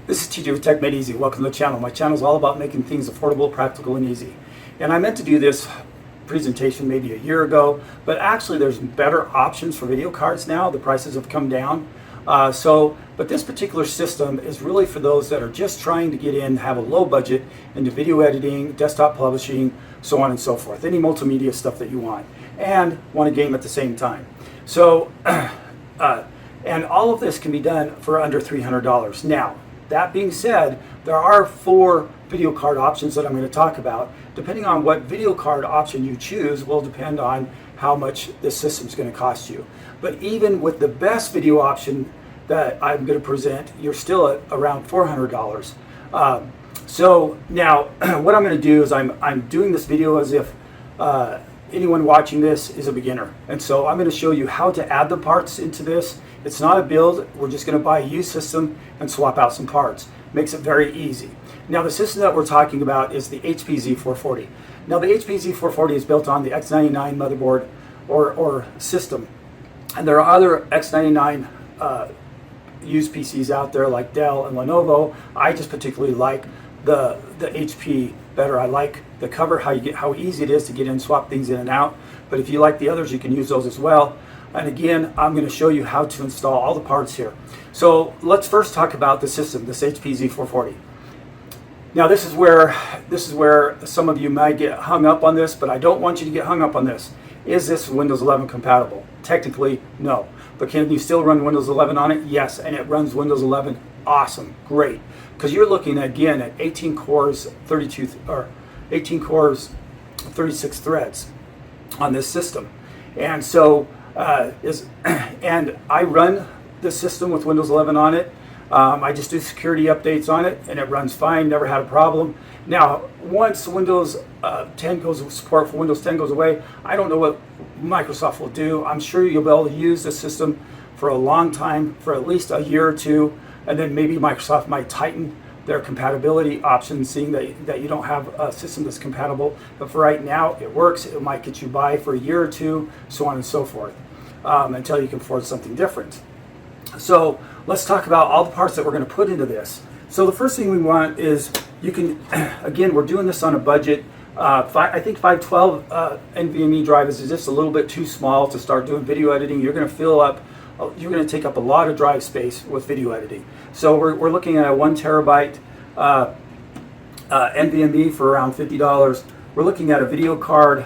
This is TJ with TechMadeEz. Welcome to the channel. My channel is all about making things affordable, practical, and easy. And I meant to do this presentation maybe a year ago, but actually there's better options for video cards now. The prices have come down. But this particular system is really for those that are just trying to get in, have a low budget into video editing, desktop publishing, so on and so forth. Any multimedia stuff that you want, and want to game at the same time. So, and all of this can be done for under $300. Now, that being said, there are 4 video card options that I'm going to talk about. Depending on what video card option you choose will depend on how much this system is going to cost you. But even with the best video option that I'm going to present, you're still at around $400. So now what I'm going to do is I'm doing this video as if anyone watching this is a beginner. And so I'm going to show you how to add the parts into this. It's not a build. We're just going to buy a used system and swap out some parts. Makes it very easy. Now the system that we're talking about is the HP Z440. Now the HP Z440 is built on the X99 motherboard or system. And there are other X99 used PCs out there like Dell and Lenovo. I just particularly like the HP better. I like the cover, how easy it is to get in, swap things in and out. But if you like the others, you can use those as well. And again, I'm going to show you how to install all the parts here. So let's first talk about the system, this HP Z440. Now this is where some of you might get hung up on this, but I don't want you to get hung up on this. Is this Windows 11 compatible? Technically, no. But can you still run Windows 11 on it? Yes, and it runs Windows 11 awesome, great. Because you're looking again at 18 cores, 36 threads on this system. And so and I run the system with Windows 11 on it. I just do security updates on it, and it runs fine. Never had a problem. Now, once Windows 10 support for Windows 10 goes away, I don't know what Microsoft will do. I'm sure you'll be able to use the system for a long time, for at least a year or two, and then maybe Microsoft might tighten their compatibility options, seeing that you don't have a system that's compatible. But for right now, it works. It might get you by for a year or two, so on and so forth, until you can afford something different. So let's talk about all the parts that we're going to put into this. So the first thing we want is, you can, again, we're doing this on a budget. I think 512 NVMe drive is just a little bit too small to start doing video editing. You're going to fill up, you're going to take up a lot of drive space with video editing. So we're looking at a 1 terabyte NVMe for around $50. We're looking at a video card,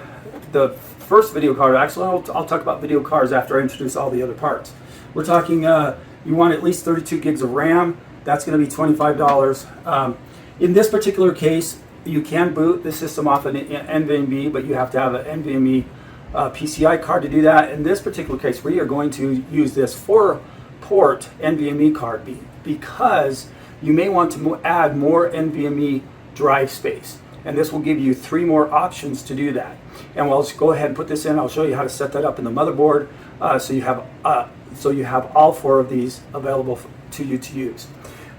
the first video card. Actually, I'll talk about video cards after I introduce all the other parts. We're talking, you want at least 32 gigs of RAM. That's going to be $25. In this particular case, you can boot the system off an NVMe, but you have to have an NVMe PCI card to do that. In this particular case, we are going to use this 4-port NVMe card because you may want to add more NVMe drive space. And this will give you 3 more options to do that. And we'll just go ahead and put this in. I'll show you how to set that up in the motherboard, so you have all 4 of these available to you to use.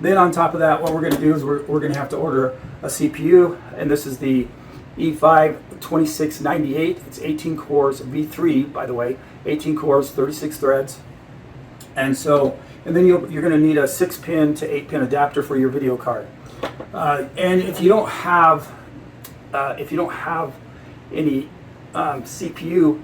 Then on top of that, what we're going to do is we're going to have to order a CPU, and this is the E5 2698. It's 18 cores, V3 by the way, 18 cores, 36 threads. And then you're going to need a 6-pin to 8-pin adapter for your video card. And if you don't have any CPU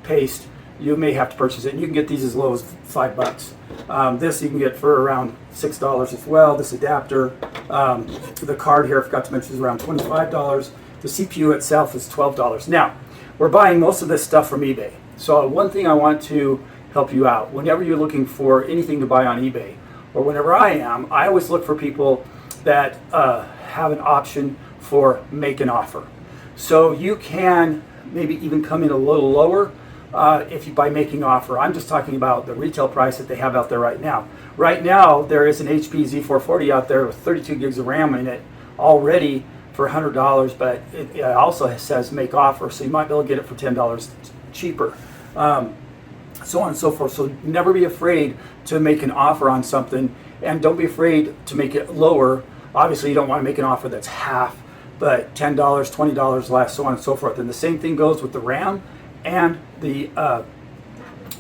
paste, you may have to purchase it. And you can get these as low as $5. This you can get for around $6 as well. This adapter, the card here, I forgot to mention, is around $25. The CPU itself is $12. Now, we're buying most of this stuff from eBay. So one thing I want to help you out, whenever you're looking for anything to buy on eBay, or whenever I am, I always look for people that have an option for make an offer. So you can maybe even come in a little lower by making offer. I'm just talking about the retail price that they have out there right now. Right now, there is an HP Z440 out there with 32 gigs of RAM in it already for $100, but it also says make offer, so you might be able to get it for $10 cheaper. So on and so forth. So never be afraid to make an offer on something, and don't be afraid to make it lower. Obviously, you don't want to make an offer that's half, but $10, $20 less, so on and so forth. And the same thing goes with the RAM and the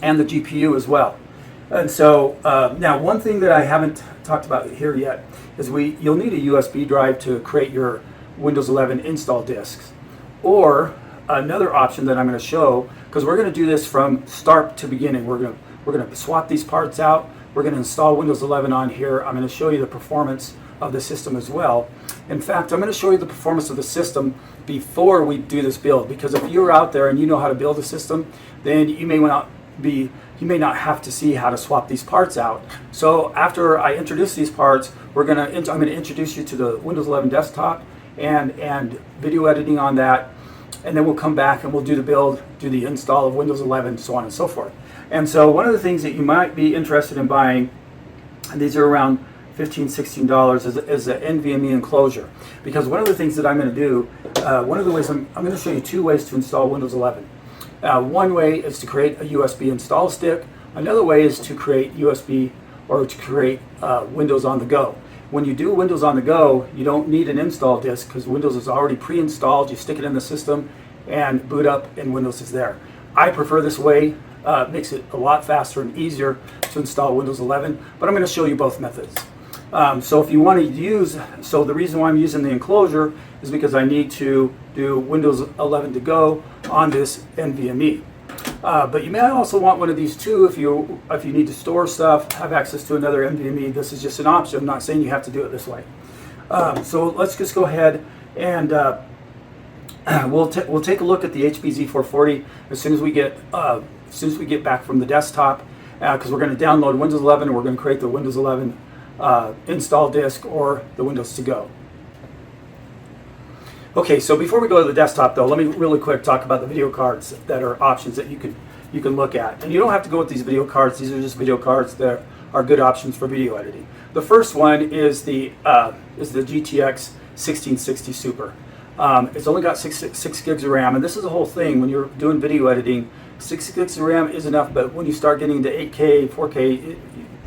GPU as well. And so now one thing that I haven't talked about here yet is you'll need a USB drive to create your Windows 11 install disks. Or another option that I'm going to show, because we're going to do this from start to beginning. We're going to swap these parts out. We're going to install Windows 11 on here. I'm going to show you the performance of the system as well. In fact, I'm going to show you the performance of the system before we do this build, because if you're out there and you know how to build a system, then you may not have to see how to swap these parts out. So after I introduce these parts, I'm going to introduce you to the Windows 11 desktop and video editing on that, and then we'll come back and we'll do the build, do the install of Windows 11, so on and so forth. And so one of the things that you might be interested in buying, and these are around $15, $16, is the NVMe Enclosure. Because one of the things that I'm going to do, one of the ways I'm going to show you two ways to install Windows 11. One way is to create a USB install stick. Another way is to create USB or to create Windows on the go. When you do Windows on the go, you don't need an install disk because Windows is already pre-installed. You stick it in the system and boot up and Windows is there. I prefer this way. It makes it a lot faster and easier to install Windows 11, but I'm going to show you both methods. So if you want to use, so the reason why I'm using the enclosure is because I need to do Windows 11 to go on this NVMe. But you may also want one of these too if you need to store stuff, have access to another NVMe. This is just an option. I'm not saying you have to do it this way. So let's just go ahead and we'll take a look at the HP Z440 as soon as we get back from the desktop, because we're going to download Windows 11 and we're going to create the Windows 11 install disk or the Windows to go. Okay, so before we go to the desktop though, let me really quick talk about the video cards that are options that you can look at. And you don't have to go with these video cards. These are just video cards that are good options for video editing. The first one is the GTX 1660 Super. It's only got 6 gigs of RAM, and this is the whole thing. When you're doing video editing, 6 gigs of RAM is enough, but when you start getting to 8K, 4K,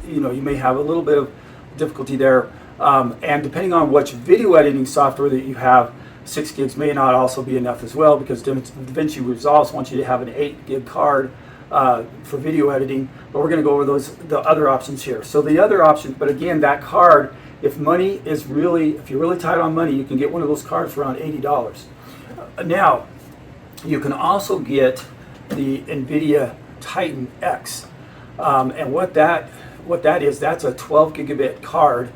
you may have a little bit of difficulty there. And depending on which video editing software that you have, 6 gigs may not also be enough as well, because DaVinci Resolve wants you to have an 8 gig card for video editing. But we're going to go over the other options here. So the other option, but again, that card, if you're really tight on money, you can get one of those cards for around $80. Now, you can also get the NVIDIA Titan X, and what that is, that's a 12 gigabit card.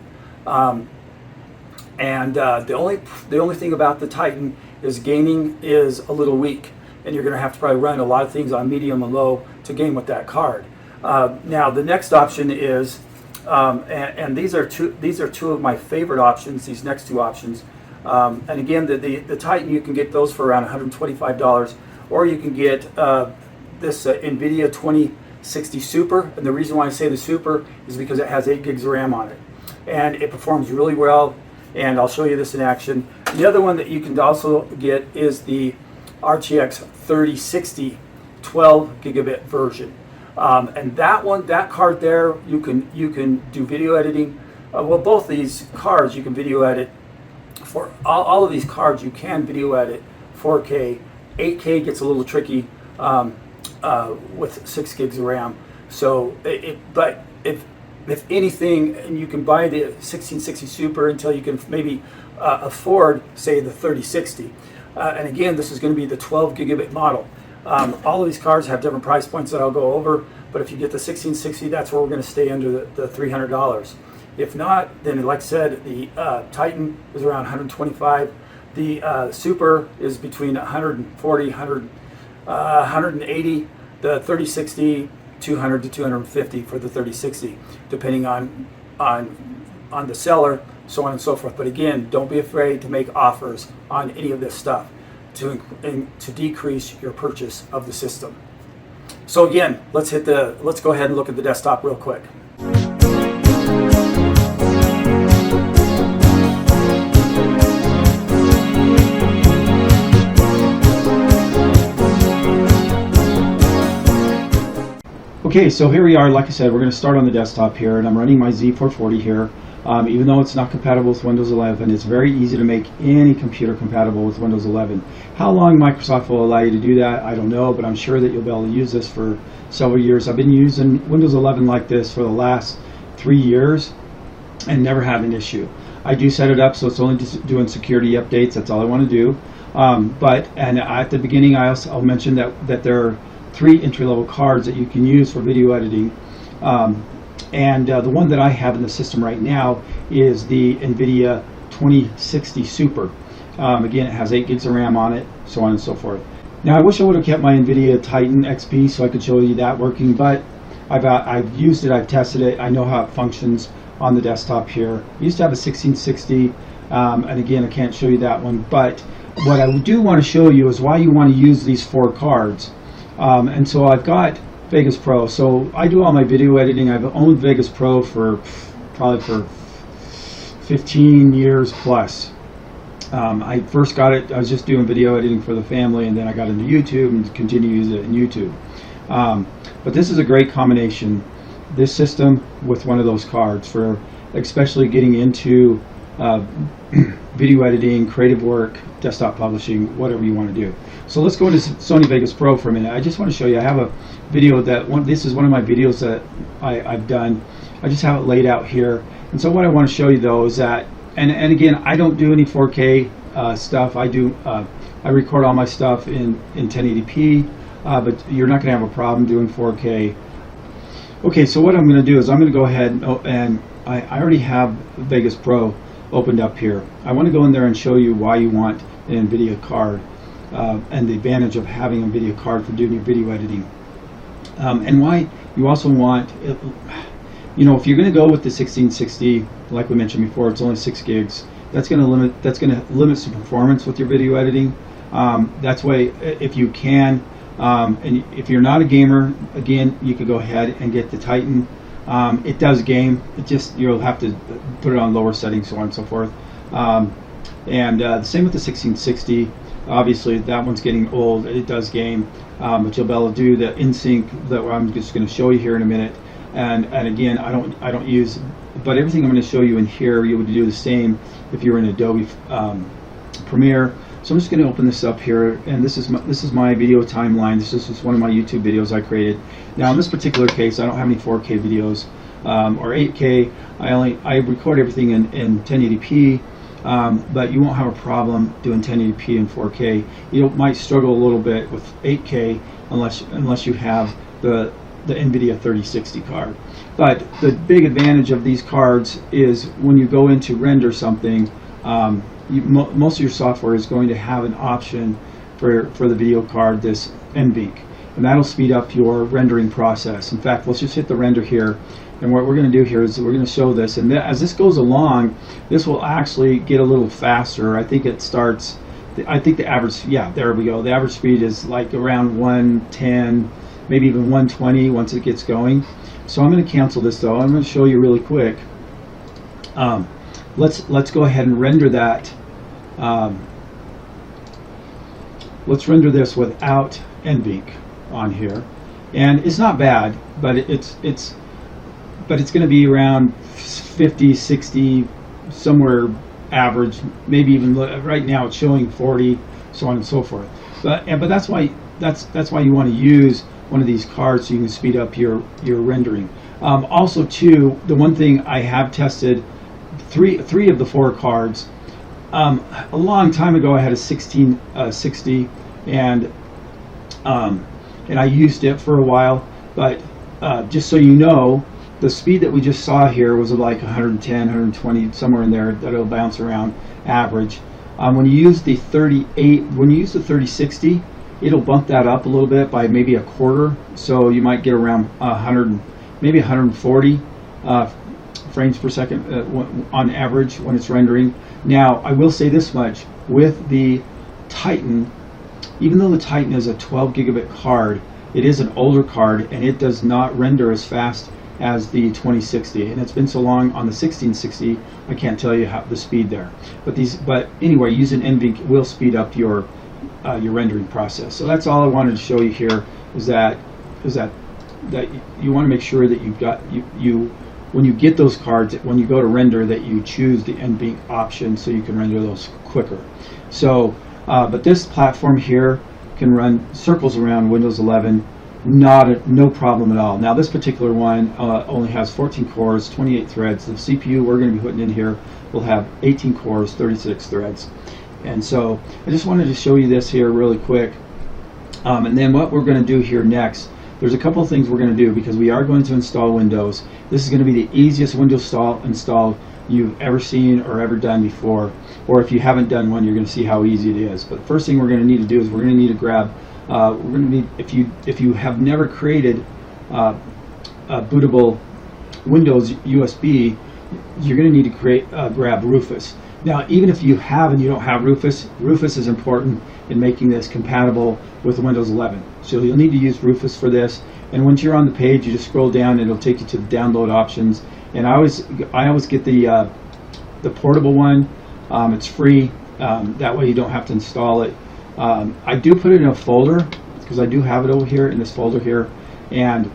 And the only thing about the Titan is gaming is a little weak, and you're going to have to probably run a lot of things on medium and low to game with that card. Now the next option is, and these are two of my favorite options. These next two options, and again, the Titan, you can get those for around $125, or you can get this Invidia 2060 Super. And the reason why I say the Super is because it has 8 gigs of RAM on it, and it performs really well. And I'll show you this in action. The other one that you can also get is the RTX 3060 12 gigabit version. And that card there, you can do video editing. Well, both these cards you can video edit. For all of these cards, you can video edit 4K. 8K gets a little tricky with 6 gigs of RAM. So, but if anything, and you can buy the 1660 Super until you can maybe afford, say, the 3060. And again, this is going to be the 12 gigabit model. All of these cards have different price points that I'll go over, but if you get the 1660, that's where we're going to stay under the $300. If not, then like I said, the Titan is around $125. The Super is between $140, $180. The 3060, $200 to $250 for the 3060, depending on the seller, so on and so forth. But again, don't be afraid to make offers on any of this stuff to decrease your purchase of the system. So again, let's go ahead and look at the desktop real quick. Okay, so here we are. Like I said, we're going to start on the desktop here, and I'm running my Z440 here. Even though it's not compatible with Windows 11, it's very easy to make any computer compatible with Windows 11. How long Microsoft will allow you to do that, I don't know, but I'm sure that you'll be able to use this for several years. I've been using Windows 11 like this for the last 3 years and never had an issue. I do set it up so it's only just doing security updates. That's all I want to do. And at the beginning, I'll mention that there are 3 entry-level cards that you can use for video editing. The one that I have in the system right now is the NVIDIA 2060 Super. Again, it has 8 gigs of RAM on it, so on and so forth. Now, I wish I would have kept my NVIDIA Titan XP so I could show you that working, but I've used it, I've tested it, I know how it functions on the desktop here. I used to have a 1660, and again, I can't show you that one, but what I do want to show you is why you want to use these 4 cards. And so I've got Vegas Pro. So I do all my video editing. I've owned Vegas Pro for probably for 15 years plus. I first got it, I was just doing video editing for the family, and then I got into YouTube and continue to use it in YouTube. But this is a great combination, this system with one of those cards, for especially getting into video editing, creative work, desktop publishing, whatever you want to do. So let's go into Sony Vegas Pro for a minute. I just want to show you, I have a video this is one of my videos that I've done. I just have it laid out here. And so what I want to show you though is that, and again, I don't do any 4K stuff. I record all my stuff in 1080p, but you're not going to have a problem doing 4K. Okay, so what I'm going to do is I'm going to go ahead and I already have Vegas Pro opened up here. I want to go in there and show you why you want an NVIDIA card and the advantage of having a NVIDIA card for doing your video editing. And why you also want, you know, if you're going to go with the 1660, like we mentioned before, it's only 6 gigs. That's going to limit some performance with your video editing. That's why, if you can, and if you're not a gamer, again, you could go ahead and get the Titan. It does game. It just, you'll have to put it on lower settings, so on and so forth. The same with the 1660. Obviously, that one's getting old. It does game, but you'll be able to do the in-sync that I'm just going to show you here in a minute. And again, I don't use, but everything I'm going to show you in here, you would do the same if you're in Adobe Premiere. So I'm just going to open this up here, and this is my video timeline. This is just one of my YouTube videos I created. Now in this particular case, I don't have any 4K videos or 8K. I record everything in 1080p, but you won't have a problem doing 1080p and 4K. You might struggle a little bit with 8K unless you have the NVIDIA 3060 card. But the big advantage of these cards is when you go in to render something, most of your software is going to have an option for the video card, this NVENC, and that'll speed up your rendering process. In fact, let's just hit the render here, and what we're going to do here is we're going to show this, and as this goes along, this will actually get a little faster. I think it starts, I think the average, yeah, there we go, the average speed is like around 110, maybe even 120 once it gets going. So I'm going to cancel this though. I'm going to show you really quick. Let's go ahead and render that. Let's render this without NVENC on here, and it's not bad, but it's going to be around 50, 60, somewhere average, maybe even right now it's showing 40, so on and so forth. But that's why you want to use one of these cards so you can speed up your rendering. Also, too, the one thing I have tested, three of the 4 cards. A long time ago, I had a 1660, and I used it for a while. But just so you know, the speed that we just saw here was like 110, 120, somewhere in there. That it'll bounce around average. When you use the 3060, it'll bump that up a little bit by maybe a quarter. So you might get around 100, maybe 140 frames per second on average when it's rendering. Now, I will say this much, with the Titan, even though the Titan is a 12 gigabit card, it is an older card, and it does not render as fast as the 2060. And it's been so long on the 1660, I can't tell you the speed there. But anyway, using NVENC will speed up your rendering process. So that's all I wanted to show you here, is that you want to make sure that you've got you when you get those cards, when you go to render, that you choose the NVMe option so you can render those quicker. So, but this platform here can run circles around Windows 11, no problem at all. Now this particular one only has 14 cores, 28 threads. The CPU we're going to be putting in here will have 18 cores, 36 threads. And so I just wanted to show you this here really quick. And then what we're going to do here next, there's a couple of things we're going to do because we are going to install Windows. This is going to be the easiest Windows install you've ever seen or ever done before. Or if you haven't done one, you're going to see how easy it is. But the first thing we're going to need to do is we're going to need to grab, if you have never created a bootable Windows USB, you're going to need to grab Rufus. Now, even if you have and you don't have Rufus, Rufus is important in making this compatible with Windows 11. So you'll need to use Rufus for this. And once you're on the page, you just scroll down and it'll take you to the download options. And I always get the portable one. It's free. That way you don't have to install it. I do put it in a folder because I do have it over here in this folder here. And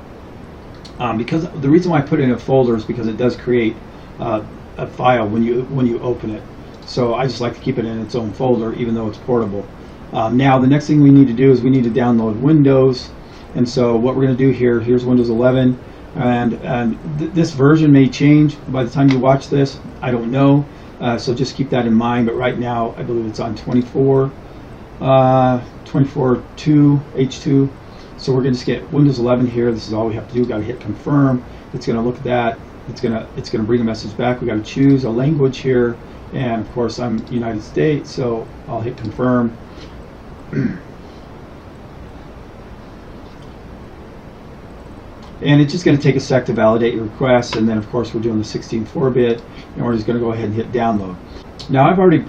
because the reason why I put it in a folder is because it does create a file when you open it. So I just like to keep it in its own folder, even though it's portable. Now the next thing we need to do is we need to download Windows. And so what we're going to do here's Windows 11, and this version may change by the time you watch this. I don't know, so just keep that in mind. But right now, I believe it's on 24.2 H2. So we're going to just get Windows 11 here. This is all we have to do. We've got to hit confirm. It's going to look at that. It's going to bring a message back. We got to choose a language here, and of course I'm United States, so I'll hit confirm. And it's just going to take a sec to validate your request, and then of course we're doing the 16.4-bit, and we're just going to go ahead and hit download. Now I've already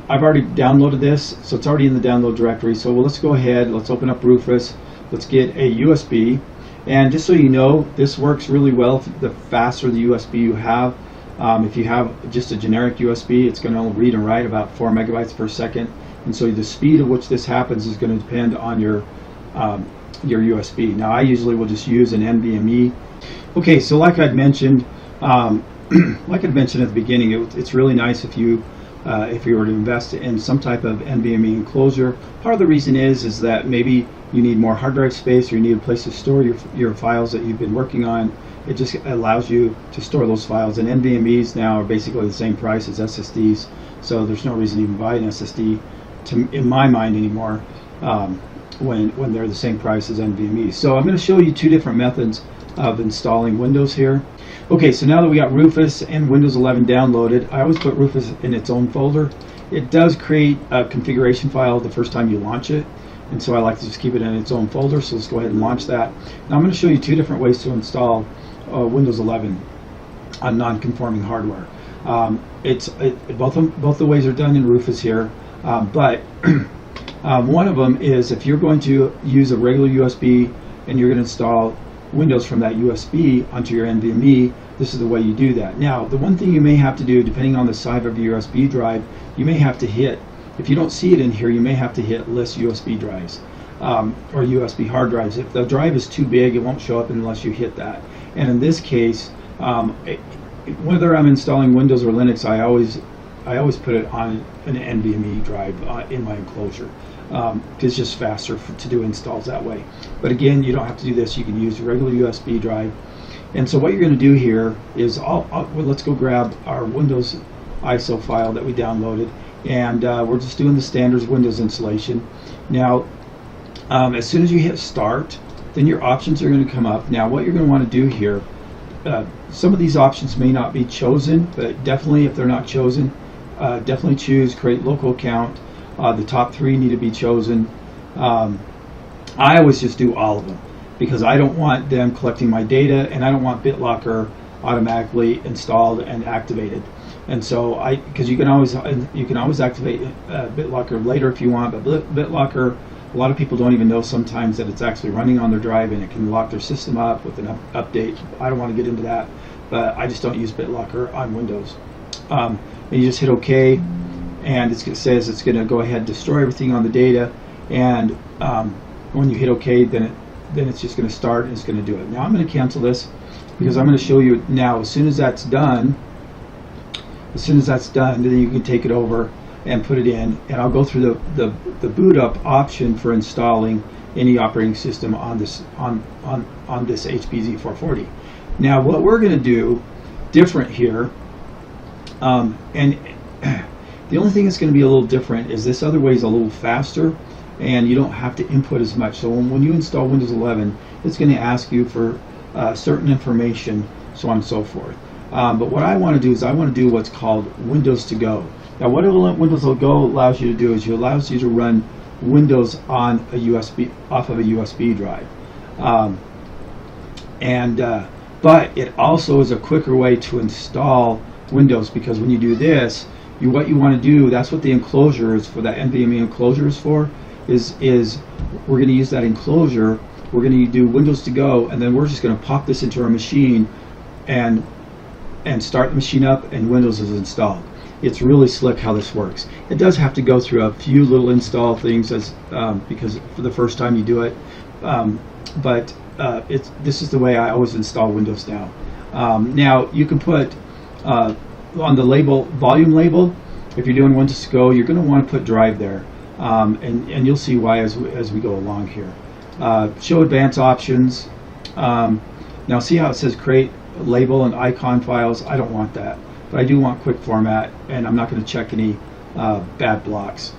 downloaded this, so it's already in the download directory. So let's go ahead, let's open up Rufus, let's get a USB, and just so you know, this works really well the faster the USB you have. If you have just a generic USB, it's going to read and write about 4 megabytes per second, and so the speed at which this happens is going to depend on your USB. Now I usually will just use an NVMe. Okay, so like I'd mentioned, at the beginning, it's really nice if you were to invest in some type of NVMe enclosure. Part of the reason is that maybe you need more hard drive space, or you need a place to store your files that you've been working on. It just allows you to store those files. And NVMe's now are basically the same price as SSDs, so there's no reason to even buy an SSD, in my mind anymore, when they're the same price as NVMe. So I'm going to show you two different methods of installing Windows here. Okay, so now that we got Rufus and Windows 11 downloaded, I always put Rufus in its own folder. It does create a configuration file the first time you launch it, and so I like to just keep it in its own folder. So let's go ahead and launch that. Now I'm going to show you two different ways to install Windows 11 on non-conforming hardware. Both the ways are done in Rufus here, but one of them is if you're going to use a regular USB and you're going to install Windows from that USB onto your NVMe, this is the way you do that. Now, the one thing you may have to do, depending on the size of your USB drive, you may have to hit, if you don't see it in here, you may have to hit list USB drives or USB hard drives. If the drive is too big, it won't show up unless you hit that. And in this case, whether I'm installing Windows or Linux, I always put it on an NVMe drive in my enclosure. It's just faster to do installs that way. But again, you don't have to do this. You can use a regular USB drive. And so what you're going to do here is, well, let's go grab our Windows ISO file that we downloaded, and we're just doing the standard Windows installation. Now, as soon as you hit start, then your options are going to come up. Now, what you're going to want to do here, some of these options may not be chosen, but definitely if they're not chosen, definitely choose create local account. The top three need to be chosen. I always just do all of them because I don't want them collecting my data, and I don't want BitLocker automatically installed and activated. And so because you can always activate BitLocker later if you want, but BitLocker, a lot of people don't even know sometimes that it's actually running on their drive, and it can lock their system up with an update. I don't want to get into that, but I just don't use BitLocker on Windows. And you just hit OK, and it says it's going to go ahead and destroy everything on the data, and when you hit OK, then it's just going to start and it's going to do it. Now I'm going to cancel this, because I'm going to show you now. As soon as that's done, then you can take it over and put it in, and I'll go through the boot up option for installing any operating system on this HPZ 440. Now what we're going to do different here, and the only thing that's going to be a little different is this other way is a little faster, and you don't have to input as much. So when you install Windows 11, it's going to ask you for certain information, so on and so forth. But what I want to do is I want to do what's called Windows to Go. Now what Windows to Go allows you to do is it allows you to run Windows on a USB, off of a USB drive. But it also is a quicker way to install Windows, because when you do this, what you want to do, that's what the enclosure is for, that NVMe Enclosure is for, is we're going to use that enclosure, we're going to do Windows to Go, and then we're just going to pop this into our machine and start the machine up, and Windows is installed. It's really slick how this works. It does have to go through a few little install things because for the first time you do it, but this is the way I always install Windows now. Now you can put on the label, volume label, if you're doing Windows to Go, you're going to want to put drive there, and you'll see why as we go along here. Show advanced options. Now see how it says create label and icon files? I don't want that, but I do want quick format, and I'm not going to check any bad blocks.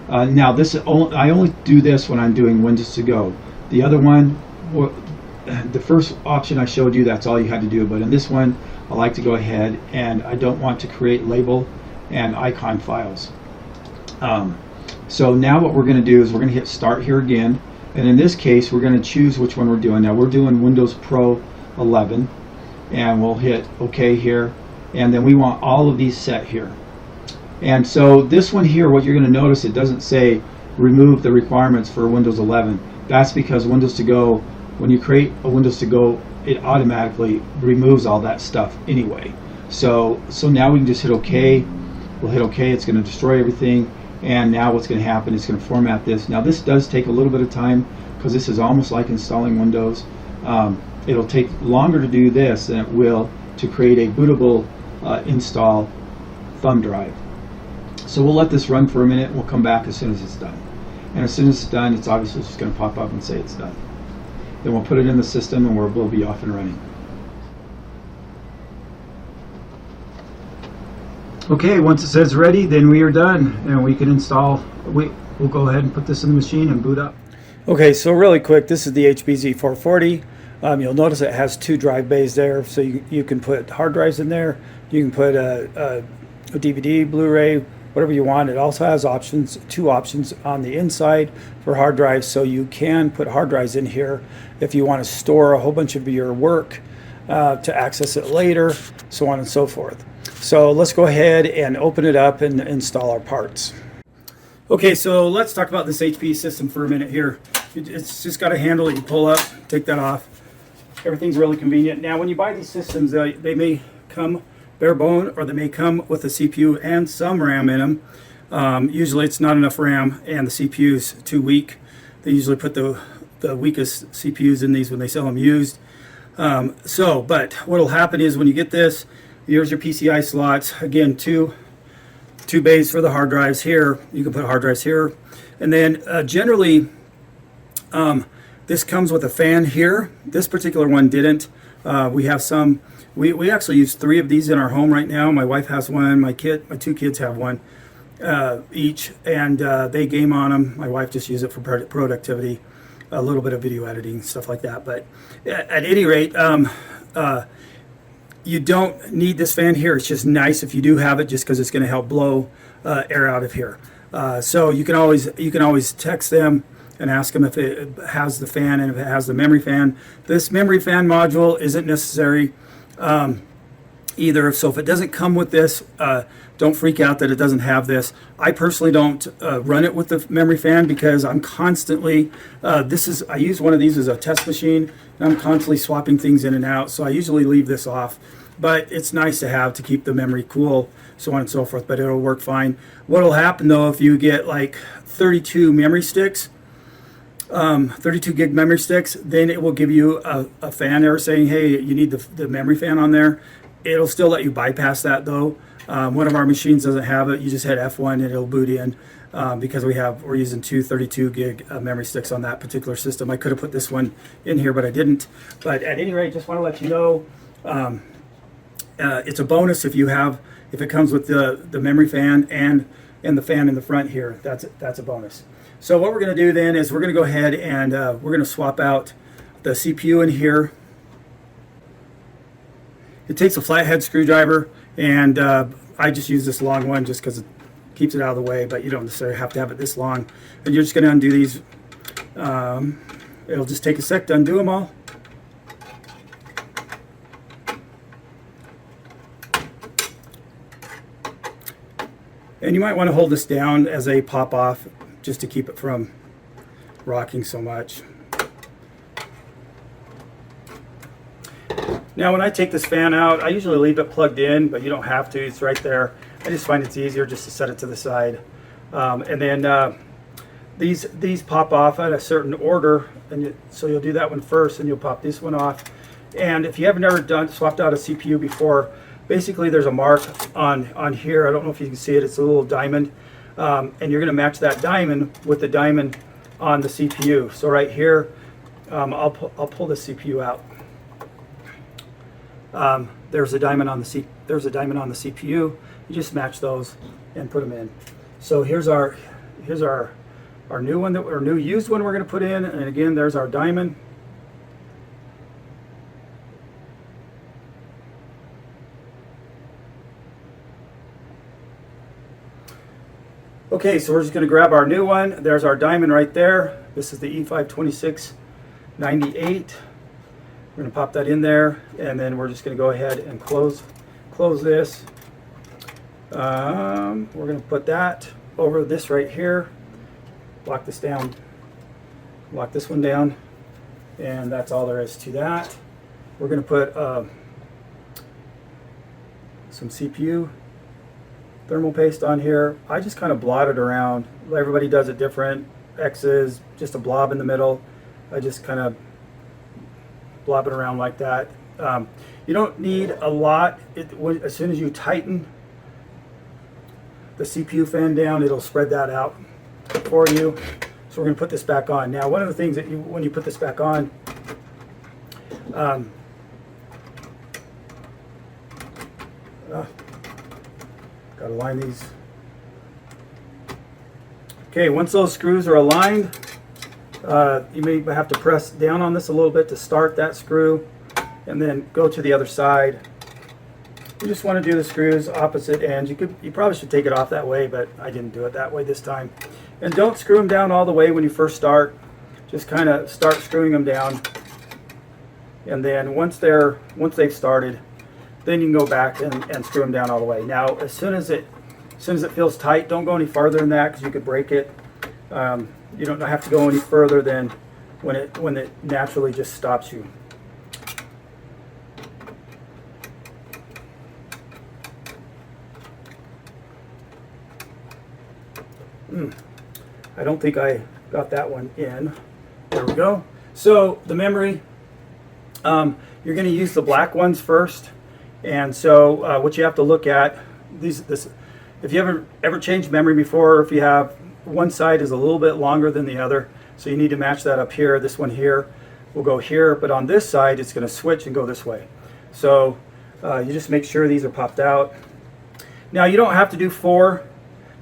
Now I only do this when I'm doing Windows to Go. The other one, the first option I showed you, that's all you had to do, but in this one I like to go ahead and I don't want to create label and icon files. So now what we're going to do is we're going to hit start here again, and in this case we're going to choose which one we're doing. Now we're doing Windows Pro 11, and we'll hit OK here, and then we want all of these set here. And so this one here, what you're going to notice, it doesn't say remove the requirements for Windows 11. That's because Windows to Go, when you create a Windows to Go, it automatically removes all that stuff anyway. So now we can just hit OK. We'll hit OK. It's going to destroy everything. And now what's going to happen is it's going to format this. Now this does take a little bit of time because this is almost like installing Windows. It'll take longer to do this than it will to create a bootable install thumb drive. So we'll let this run for a minute. We'll come back as soon as it's done. And as soon as it's done, it's obviously just going to pop up and say it's done. Then we'll put it in the system and we'll be off and running. Okay, once it says ready, then we are done, and we can install. We'll go ahead and put this in the machine and boot up. Okay, so really quick, this is the HPZ 440. You'll notice it has two drive bays there, so you can put hard drives in there. You can put a DVD, Blu-ray, whatever you want. It also has two options on the inside for hard drives, so you can put hard drives in here if you want to store a whole bunch of your work to access it later, so on and so forth. So let's go ahead and open it up and install our parts. Okay, so let's talk about this HP system for a minute here. It's just got a handle that you pull up, take that off. Everything's really convenient. Now when you buy these systems, they may come bare bone, or they may come with a CPU and some RAM in them. Usually it's not enough RAM and the CPU is too weak. They usually put the weakest CPUs in these when they sell them used. But what will happen is when you get this, here's your PCI slots. Again, two bays for the hard drives here. You can put hard drives here. And then generally, this comes with a fan here. This particular one didn't. We have some. We actually use 3 of these in our home right now. My wife has one. My 2 kids have one each, and they game on them. My wife just uses it for productivity, a little bit of video editing, stuff like that. But at any rate, you don't need this fan here. It's just nice if you do have it, just because it's going to help blow air out of here. So you can always text them and ask them if it has the fan and if it has the memory fan. This memory fan module isn't necessary either. So if it doesn't come with this, don't freak out that it doesn't have this. I personally don't run it with the memory fan because I'm constantly, I use one of these as a test machine, and I'm constantly swapping things in and out. So I usually leave this off, but it's nice to have to keep the memory cool, so on and so forth, but it'll work fine. What will happen though, if you get like 32 memory sticks, 32 gig memory sticks, then it will give you a fan error saying, hey, you need the memory fan on there. It'll still let you bypass that though. One of our machines doesn't have it. You just hit F1 and it'll boot in because we're using two 32 gig memory sticks on that particular system. I could have put this one in here, but I didn't. But at any rate, just want to let you know, it's a bonus if it comes with the memory fan and the fan in the front here. That's a bonus. So what we're going to do then is we're going to go ahead and we're going to swap out the CPU in here. It takes a flathead screwdriver, and I just use this long one just because it keeps it out of the way, but you don't necessarily have to have it this long. And you're just going to undo these. It'll just take a sec to undo them all. And you might want to hold this down as they pop off just to keep it from rocking so much. Now when I take this fan out, I usually leave it plugged in, but you don't have to. It's right there. I just find it's easier just to set it to the side. And then these pop off at a certain order, and so you'll do that one first, and you'll pop this one off. And if you have never swapped out a CPU before, basically there's a mark on here. I don't know if you can see it. It's a little diamond, and you're going to match that diamond with the diamond on the CPU. So right here, I'll pull the CPU out. There's a diamond on the CPU. You just match those and put them in. So here's our new one, our new used one we're going to put in, and again there's our diamond. Okay, so we're just going to grab our new one. There's our diamond right there. This is the E5 2698. We're going to pop that in there, and then we're just going to go ahead and close this. We're going to put that over this right here. Lock this down. Lock this one down, and that's all there is to that. We're going to put some CPU thermal paste on here. I just kind of blot it around. Everybody does it different. X's, just a blob in the middle. I just kind of blob it around like that. You don't need a lot. As soon as you tighten the CPU fan down, it'll spread that out for you. So we're going to put this back on. Now, one of the things that when you put this back on, got to line these. Okay, once those screws are aligned, you may have to press down on this a little bit to start that screw, and then go to the other side. You just want to do the screws opposite ends. You probably should take it off that way, but I didn't do it that way this time. And don't screw them down all the way when you first start. Just kind of start screwing them down, and then once they've started, then you can go back and screw them down all the way. Now, as soon as it feels tight, don't go any farther than that because you could break it. You don't have to go any further than when it naturally just stops you. I don't think I got that one in. There we go. So the memory, you're going to use the black ones first. And so what you have to look at, if you ever changed memory before, or if you have one side is a little bit longer than the other, so you need to match that up here. This one here will go here, but on this side it's going to switch and go this way. So you just make sure these are popped out. Now you don't have to do 4.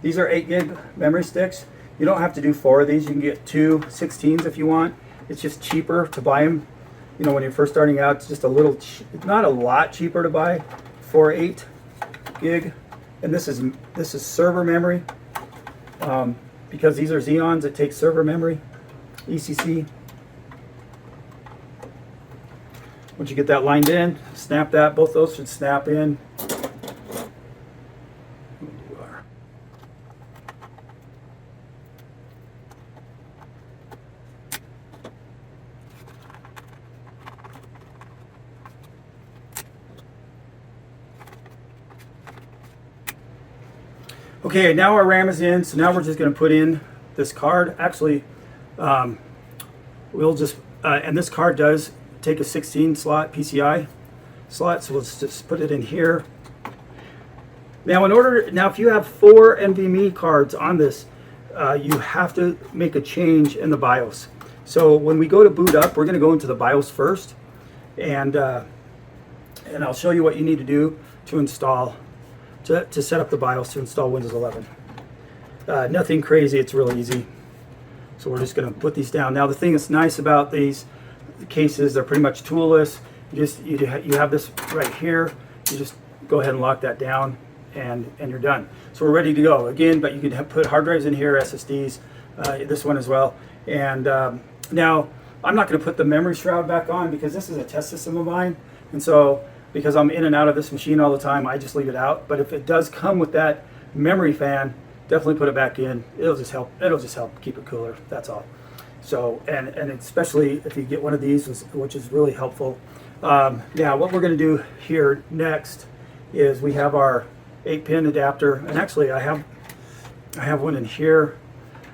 These are 8 gig memory sticks. You don't have to do 4 of these. You can get 2 16s if you want. It's just cheaper to buy them. You know, when you're first starting out, it's just a little, not a lot cheaper to buy for 8 gig. And this is server memory. Because these are Xeons, it takes server memory, ECC. Once you get that lined in, snap that. Both those should snap in. Okay, now our RAM is in, so now we're just going to put in this card. Actually, we'll just, and this card does take a 16 slot PCI slot, so let's just put it in here. Now if you have 4 NVMe cards on this, you have to make a change in the BIOS. So when we go to boot up, we're going to go into the BIOS first, and I'll show you what you need to do to install, to set up the BIOS to install Windows 11. Nothing crazy, it's real easy. So we're just going to put these down. Now the thing that's nice about these cases, they're pretty much toolless. You have this right here. You just go ahead and lock that down, and you're done. So we're ready to go again. But you can put hard drives in here, SSDs, this one as well. And now I'm not going to put the memory shroud back on because this is a test system of mine, and so because I'm in and out of this machine all the time, I just leave it out. But if it does come with that memory fan, definitely put it back in. It'll just help keep it cooler. That's all. So and especially if you get one of these, which is really helpful. Now what we're going to do here next is we have our 8-pin adapter, and actually I have one in here.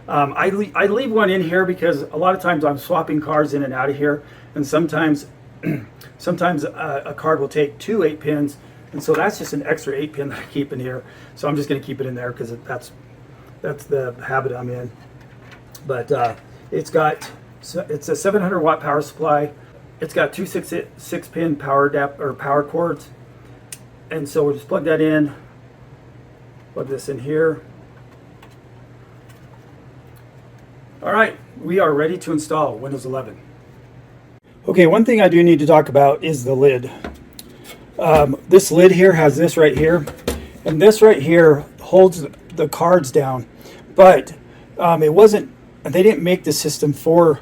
I leave one in here because a lot of times I'm swapping cards in and out of here, and sometimes a card will take 2 8-pins, and so that's just an extra 8-pin that I keep in here. So I'm just going to keep it in there because that's the habit I'm in. But it's a 700 watt power supply. It's got 2 6-pin power cords, and so we'll just plug that in. Plug this in here. All right, we are ready to install Windows 11. Okay, one thing I do need to talk about is the lid. This lid here has this right here, and this right here holds the cards down, but they didn't make the system for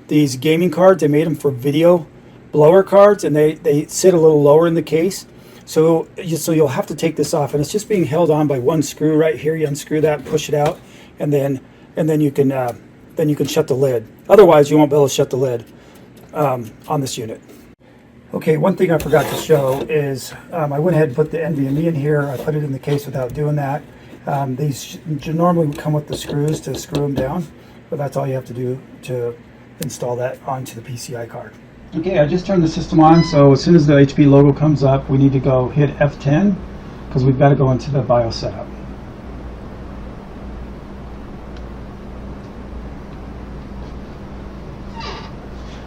these gaming cards. They made them for video blower cards, and they sit a little lower in the case. So you'll have to take this off, and it's just being held on by one screw right here. You unscrew that, push it out, and then you can shut the lid. Otherwise, you won't be able to shut the lid on this unit. Okay, one thing I forgot to show is I went ahead and put the NVMe in here. I put it in the case without doing that. These normally come with the screws to screw them down, but that's all you have to do to install that onto the PCI card. Okay, I just turned the system on, so as soon as the HP logo comes up, we need to go hit F10 because we've got to go into the BIOS setup.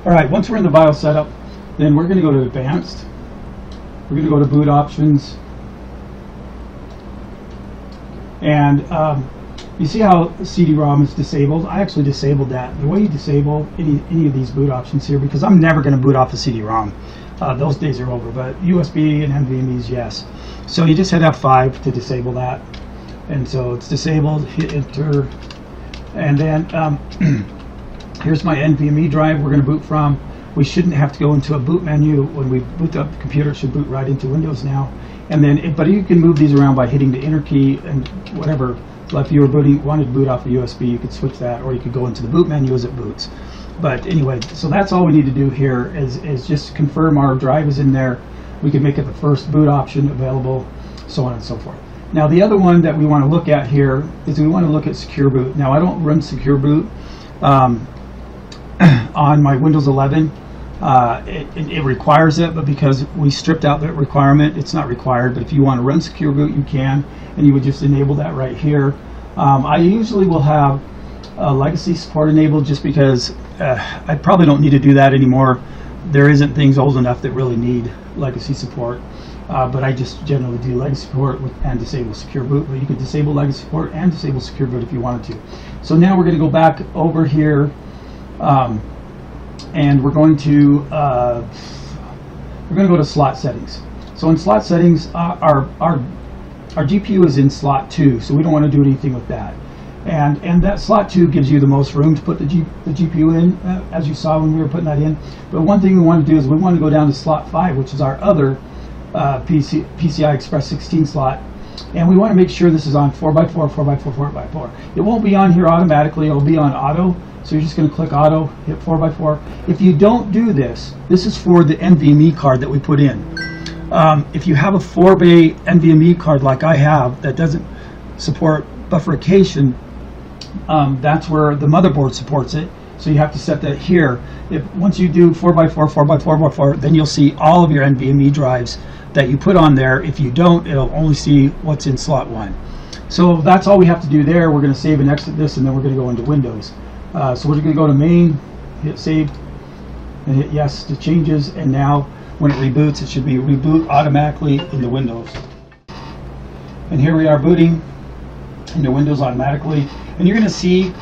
All right, once we're in the BIOS setup, then we're going to go to Advanced. We're going to go to Boot Options. And you see how CD-ROM is disabled? I actually disabled that. The way you disable any of these boot options here, because I'm never going to boot off a CD-ROM. Those days are over, but USB and NVMEs, yes. So you just hit F5 to disable that. And so it's disabled, hit Enter. And then here's my NVMe drive we're going to boot from. We shouldn't have to go into a boot menu. When we boot up the computer, it should boot right into Windows now. And then, but you can move these around by hitting the Enter key and whatever. So if you were wanted to boot off a USB, you could switch that, or you could go into the boot menu as it boots. But anyway, so that's all we need to do here is just confirm our drive is in there. We can make it the first boot option available, so on and so forth. Now the other one that we want to look at here is we want to look at Secure Boot. Now I don't run Secure Boot on my Windows 11. It requires it, but because we stripped out that requirement, it's not required. But if you want to run Secure Boot, you can, and you would just enable that right here. I usually will have legacy support enabled just because I probably don't need to do that anymore. There isn't things old enough that really need legacy support, but I just generally do legacy support and disable Secure Boot. But you could disable legacy support and disable Secure Boot if you wanted to. So now we're going to go back over here. And we're going to go to slot settings. So in slot settings, our GPU is in slot 2, so we don't want to do anything with that. And that slot 2 gives you the most room to put the GPU in, as you saw when we were putting that in. But one thing we want to do is we want to go down to slot 5, which is our other PCI Express 16 slot. And we want to make sure this is on 4x4, 4x4, 4x4. It won't be on here automatically, it'll be on auto. So you're just going to click auto, hit 4x4. If you don't do this, this is for the NVMe card that we put in. If you have a 4-bay NVMe card like I have that doesn't support bufferification, that's where the motherboard supports it. So you have to set that here. Once you do 4x4, 4x4, 4x4, then you'll see all of your NVMe drives that you put on there. If you don't, it'll only see what's in slot 1. So that's all we have to do there. We're going to save and exit this, and then we're going to go into Windows. So we're going to go to Main, hit Save, and hit Yes to changes. And now when it reboots, it should be reboot automatically into Windows. And here we are booting into Windows automatically. And you're going to see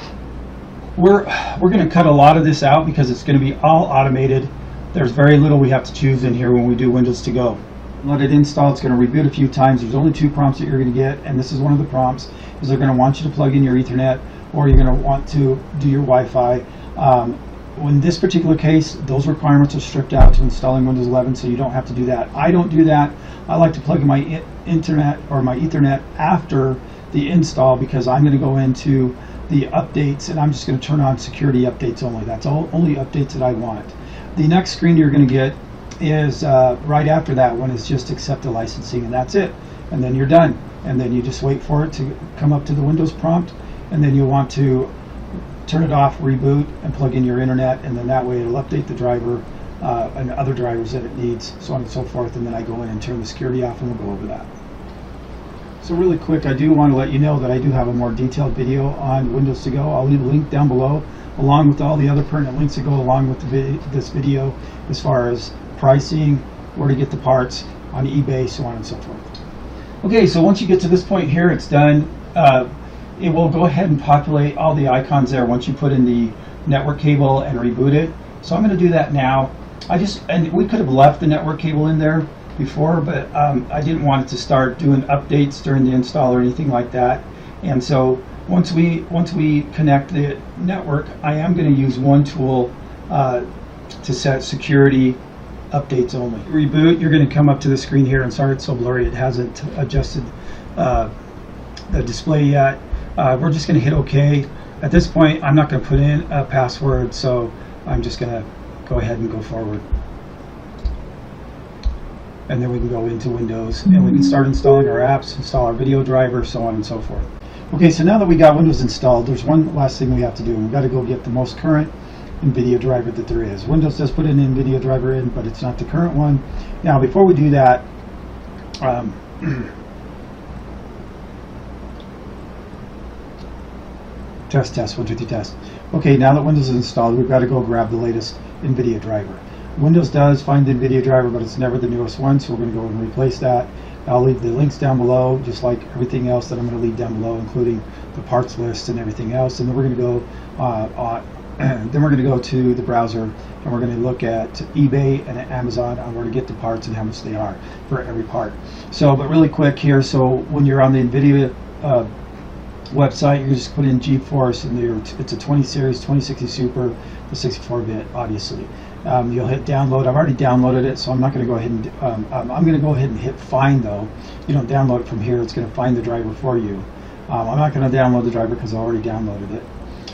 we're going to cut a lot of this out because it's going to be all automated. There's very little we have to choose in here when we do Windows to go. Let it install. It's going to reboot a few times. There's only 2 prompts that you're going to get, and this is one of the prompts. Is they're going to want you to plug in your Ethernet, or you're going to want to do your Wi-Fi. In this particular case, those requirements are stripped out to installing Windows 11, so you don't have to do that. I don't do that. I like to plug in my internet or my Ethernet after the install, because I'm going to go into the updates and I'm just going to turn on security updates only. That's only updates that I want. The next screen you're going to get is right after that one is just accept the licensing, and that's it. And then you're done. And then you just wait for it to come up to the Windows prompt, and then you'll want to turn it off, reboot, and plug in your internet, and then that way it'll update the driver and other drivers that it needs, so on and so forth. And then I go in and turn the security off, and we'll go over that. So really quick, I do want to let you know that I do have a more detailed video on Windows to go. I'll leave a link down below, along with all the other pertinent links that go along with this video, as far as pricing, where to get the parts on eBay, so on and so forth. Okay, so once you get to this point here, it's done. It will go ahead and populate all the icons there once you put in the network cable and reboot it. So I'm going to do that now. And we could have left the network cable in there before, but I didn't want it to start doing updates during the install or anything like that. And so once we connect the network, I am going to use one tool to set security updates only. Reboot, you're going to come up to the screen here, and sorry it's so blurry, it hasn't adjusted the display yet. We're just going to hit OK. At this point, I'm not going to put in a password, so I'm just going to go ahead and go forward. And then we can go into Windows, and we can start installing our apps, install our video driver, so on and so forth. Okay, so now that we got Windows installed, there's one last thing we have to do. We've got to go get the most current NVIDIA driver that there is. Windows does put an NVIDIA driver in, but it's not the current one. Now, before we do that, test, 1, 2, 3, test. Okay, now that Windows is installed, we've got to go grab the latest NVIDIA driver. Windows does find the NVIDIA driver, but it's never the newest one, so we're going to go and replace that. I'll leave the links down below, just like everything else that I'm going to leave down below, including the parts list and everything else. And then we're going to go to the browser, and we're going to look at eBay and Amazon on where to get the parts and how much they are for every part. So, but really quick here, so when you're on the NVIDIA website, you just put in GeForce, and it's a 20 series, 2060 Super, the 64-bit, obviously. You'll hit download. I've already downloaded it, so I'm not going to go ahead and I'm going to go ahead and hit find, though. You don't download it from here. It's going to find the driver for you. I'm not going to download the driver because I already downloaded it.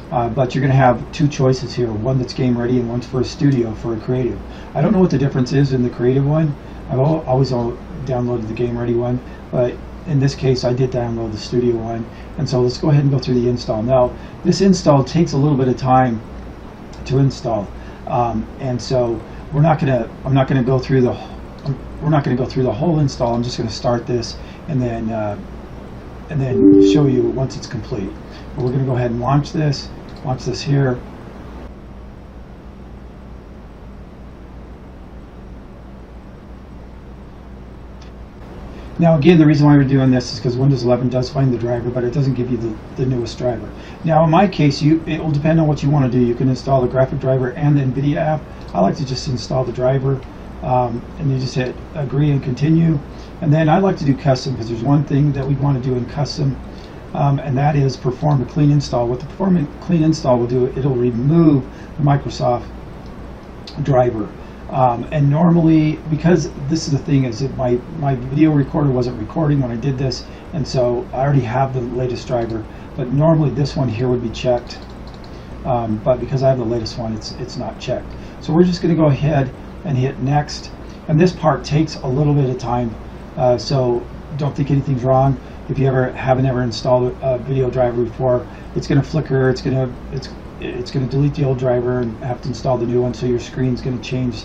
But you're going to have 2 choices here, one that's game ready and one's for a studio, for a creative. I don't know what the difference is in the creative one. I've always downloaded the game ready one, but in this case I did download the studio one. And so let's go ahead and go through the install. Now, this install takes a little bit of time to install, and so I'm not going to go through the whole install. I'm just going to start this and then show you once it's complete. But we're going to go ahead and launch this here. Now again, the reason why we're doing this is because Windows 11 does find the driver, but it doesn't give you the newest driver. Now in my case, it will depend on what you want to do. You can install the graphic driver and the NVIDIA app. I like to just install the driver, and you just hit agree and continue. And then I like to do custom, because there's one thing that we want to do in custom, and that is perform a clean install. What the perform a clean install will do, it'll remove the Microsoft driver. And normally, because this is the thing, is that my video recorder wasn't recording when I did this, and so I already have the latest driver. But normally this one here would be checked, but because I have the latest one, it's not checked. So we're just going to go ahead and hit next, and this part takes a little bit of time, so don't think anything's wrong. if you haven't ever installed a video driver before, it's going to flicker. It's going to delete the old driver and have to install the new one. So your screen's going to change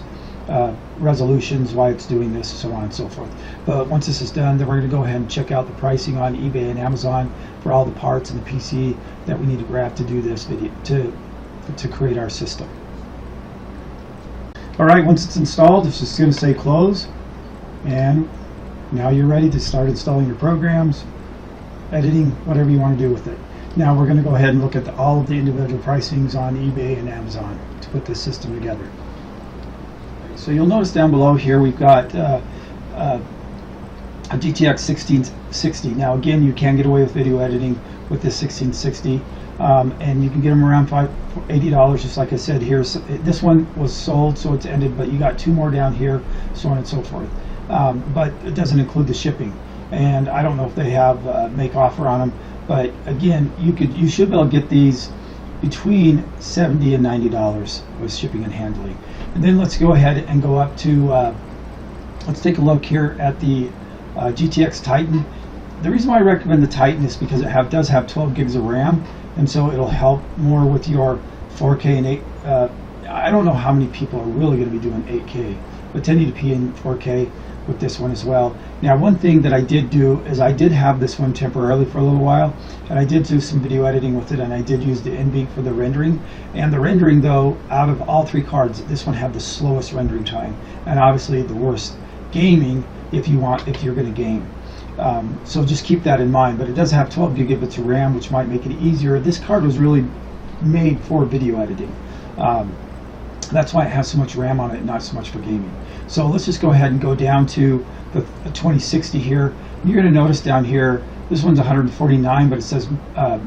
resolutions while it's doing this, so on and so forth. But once this is done, then we're going to go ahead and check out the pricing on eBay and Amazon for all the parts and the PC that we need to grab to do this video, to create our system. All right, once it's installed, it's just going to say close, and now you're ready to start installing your programs, editing, whatever you want to do with it. Now we're going to go ahead and look at all of the individual pricings on eBay and Amazon to put this system together. So you'll notice down below here we've got a GTX 1660. Now again, you can get away with video editing with this 1660, and you can get them around $80, just like I said here. So this one was sold, so it's ended, but you got two more down here, so on and so forth. But it doesn't include the shipping, and I don't know if they have make offer on them. But again, you should be able to get these between $70 and $90 with shipping and handling. And then let's go ahead and go up to let's take a look here at the GTX Titan. The reason why I recommend the Titan is because it does have 12 gigs of RAM, and so it'll help more with your 4K and 8. I don't know how many people are really going to be doing 8K, but 1080p and 4K with this one as well. Now, one thing that I did do is I did have this one temporarily for a little while, and I did do some video editing with it, and I did use the NVIDIA for the rendering. And the rendering, though, out of all three cards, this one had the slowest rendering time, and obviously the worst gaming if you're going to game. So just keep that in mind. But it does have 12 gigabits of RAM, which might make it easier. This card was really made for video editing. That's why it has so much RAM on it, not so much for gaming. So let's just go ahead and go down to the 2060 here. You're going to notice down here, this one's $149, but it says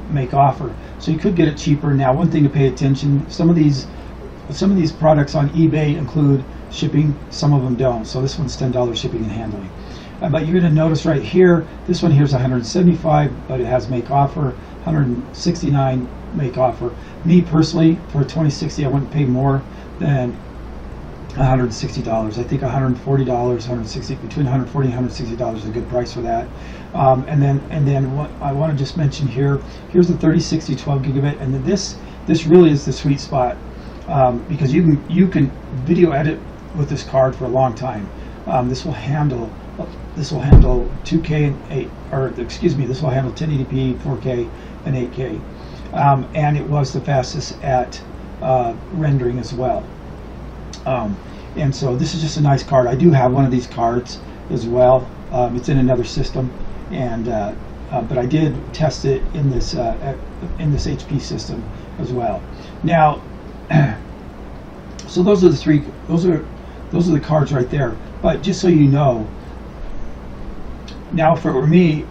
make offer. So you could get it cheaper. Now, one thing to pay attention: some of these products on eBay include shipping, some of them don't. So this one's $10 shipping and handling. But you're going to notice right here, this one here's $175, but it has make offer. $169 make offer. Me personally, for a 2060, I wouldn't pay more than $160. I think $140, $160, between $140 and $160 is a good price for that. And then what I want to just mention here, here's the 3060 12 gigabit, and then this really is the sweet spot, because you can video edit with this card for a long time. This will handle 2K and 8, or excuse me, this will handle 1080p, 4K, and 8K, and it was the fastest at rendering as well. And so this is just a nice card. I do have one of these cards as well. It's in another system, and but I did test it in this HP system as well. Now, so those are the three. Those are the cards right there. But just so you know, now for me,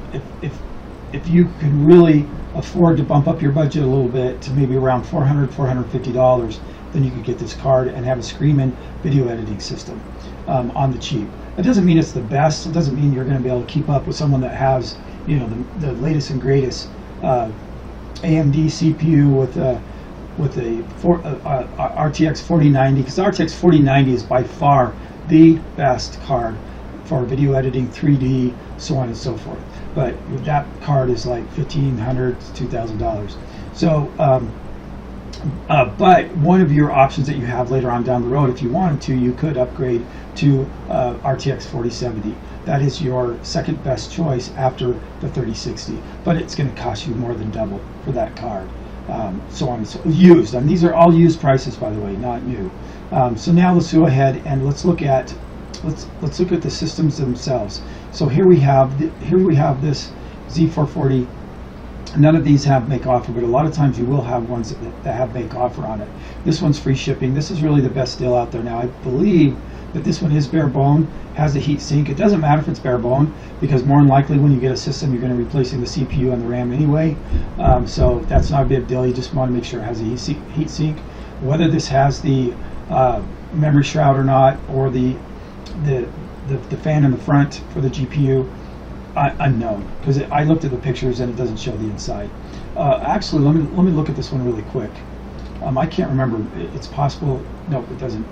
if you can really afford to bump up your budget a little bit to maybe around $400, $450, then you could get this card and have a screaming video editing system on the cheap. That doesn't mean it's the best. It doesn't mean you're going to be able to keep up with someone that has, you know, the latest and greatest AMD CPU with a RTX 4090, because the RTX 4090 is by far the best card for video editing, 3D, so on and so forth. But that card is like $1,500 to $2,000. So, but one of your options that you have later on down the road, if you wanted to, you could upgrade to RTX 4070. That is your second best choice after the 3060, but it's going to cost you more than double for that card. So on and so used. And these are all used prices, by the way, not new. So now let's go ahead and let's look at the systems themselves. So here we have this Z440. None of these have make offer, but a lot of times you will have ones that have make offer on it. This one's free shipping. This is really the best deal out there now. I believe that this one is bare bone, has a heat sink. It doesn't matter if it's bare bone, because more than likely when you get a system, you're going to be replacing the CPU and the RAM anyway. So that's not a big deal. You just want to make sure it has a heat sink. Whether this has the memory shroud or not, or the fan in the front for the GPU, unknown, because I looked at the pictures and it doesn't show the inside. Actually, let me look at this one really quick. I can't remember. It's possible. No, it doesn't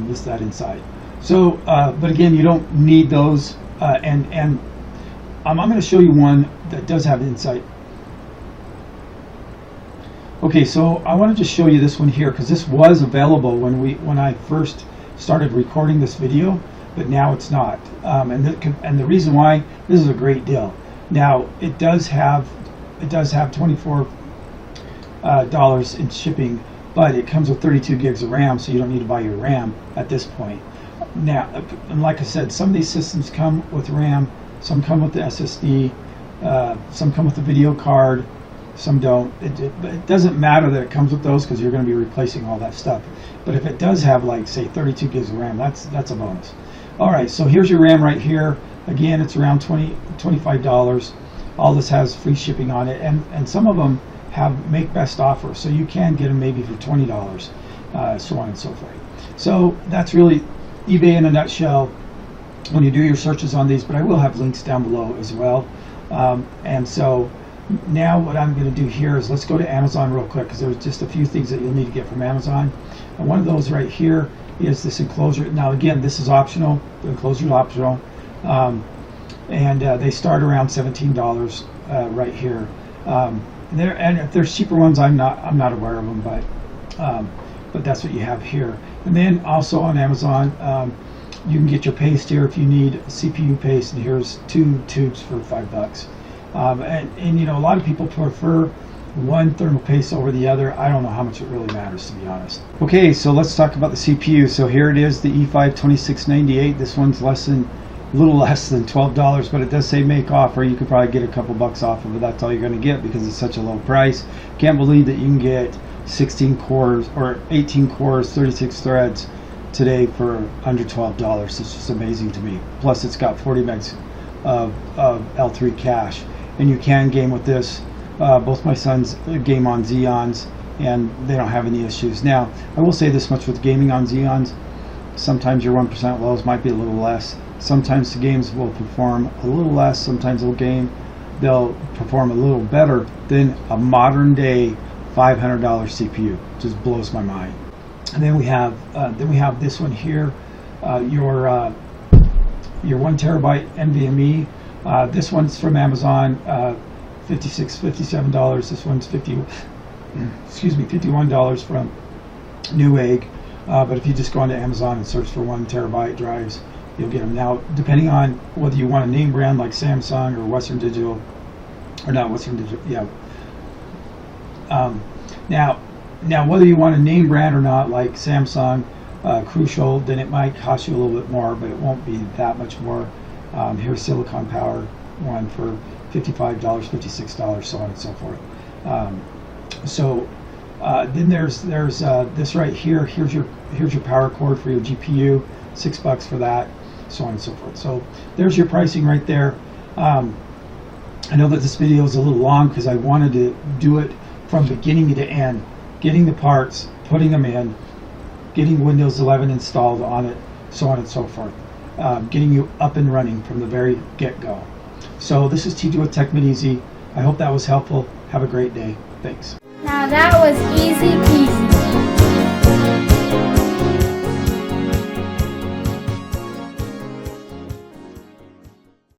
list that inside. So, but again, you don't need those. And I'm going to show you one that does have insight. Okay, so I wanted to show you this one here because this was available when I first started recording this video, but now it's not. And the reason why, this is a great deal. Now it does have $24 in shipping, but it comes with 32 gigs of RAM, so you don't need to buy your RAM at this point. Now, and like I said, some of these systems come with RAM, some come with the SSD, some come with the video card, some don't. It doesn't matter that it comes with those because you're going to be replacing all that stuff. But if it does have, like, say, 32 gigs of RAM, that's a bonus. All right, so here's your RAM right here. Again, it's around $25. All this has free shipping on it, and some of them have make best offer, so you can get them maybe for $20, so on and so forth. So that's really eBay in a nutshell when you do your searches on these, but I will have links down below as well. And so now what I'm going to do here is let's go to Amazon real quick because there's just a few things that you'll need to get from Amazon. And one of those right here is this enclosure. Now again, this is optional. The enclosure is optional. And they start around $17 right here. And if there's cheaper ones, I'm not aware of them, but that's what you have here. And then also on Amazon, you can get your paste here if you need CPU paste, and here's 2 tubes for $5. And you know, a lot of people prefer one thermal paste over the other. I don't know how much it really matters, to be honest. Okay, so let's talk about the CPU. So here it is, the E5 2698. This one's a little less than $12, but it does say make offer. You could probably get a couple bucks off of it. That's all you're going to get because it's such a low price. Can't believe that you can get 16 cores or 18 cores, 36 threads today for under $12. It's just amazing to me. Plus it's got 40 megs of L3 cache, and you can game with this. Both my sons game on Xeons and they don't have any issues. Now I will say this much with gaming on Xeons, sometimes your 1% lows might be a little less. Sometimes the games will perform a little less, sometimes they'll perform a little better than a modern day $500 CPU. Just blows my mind. And then we have this one here, your 1 terabyte NVMe. This one's from Amazon, $57. This one's $51 from Newegg. But if you just go onto Amazon and search for 1 terabyte drives, you'll get them. Now, depending on whether you want a name brand like Samsung or Western Digital, or not Western Digital, yeah. Now, whether you want a name brand or not, like Samsung, Crucial, then it might cost you a little bit more, but it won't be that much more. Here's Silicon Power one for $55, $56, so on and so forth. Then there's this right here. Here's your power cord for your GPU, $6 for that, so on and so forth. So there's your pricing right there. I know that this video is a little long because I wanted to do it from beginning to end, getting the parts, putting them in, getting Windows 11 installed on it, so on and so forth, getting you up and running from the very get-go. So this is TJ with TechMadeEz. I hope that was helpful. Have a great day. Thanks. Now that was easy peasy.